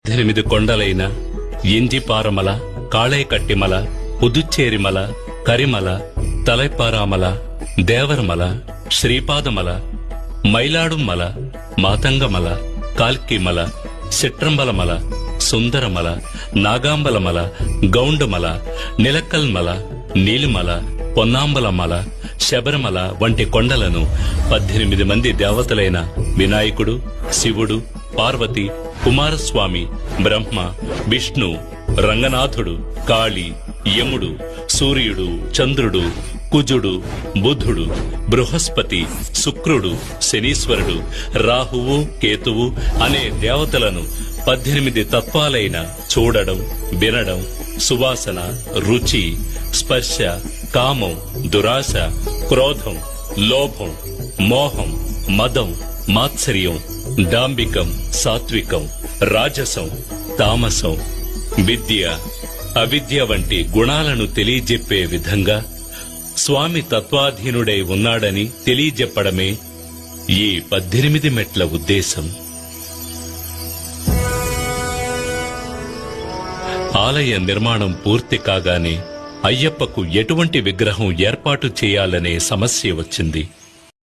8 కొండలైన ఎంజిపారమల, కాళేకట్టిమల, పుదుచ్చేరిమల, కరిమల, తలైపారామల, దేవరమల, శ్రీపాదమల, మైలాడుమల, మాతంగమల, కాల్కిమల, సిట్రంబలమల, సుందరమల, నాగాంబలమల, గౌండమల, నిలక్కల్మల, నీలిమల, పొన్నాంబలమల, శబరిమల వంటి కొండలను 18 మంది దేవతలైన వినాయకుడు, శివుడు, పార్వతి, కుమారస్వామి, బ్రహ్మ, విష్ణు, రంగనాథుడు, కాళి, యముడు, సూర్యుడు, చంద్రుడు, కుజుడు, బుధుడు, బృహస్పతి, శుక్రుడు, శనీశ్వరుడు, రాహువు, కేతువు అనే దేవతలను 18 తత్వాలైన చూడడం, వినడం, సువాసన, రుచి, స్పర్శ, కామం, దురాశ, క్రోధం, లోభం, మోహం, మదం, మాత్సర్యం, డాంబికం, సాత్వికం, రాజసం, తామసం, విద్య, అవిద్య వంటి గుణాలను తెలియజెప్పే విధంగా స్వామి తత్వాధీనుడై ఉన్నాడని తెలియజెప్పడమే ఈ 18 మెట్ల ఉద్దేశం. ఆలయ నిర్మాణం పూర్తి కాగానే అయ్యప్పకు ఎటువంటి విగ్రహం ఏర్పాటు చేయాలనే సమస్య వచ్చింది.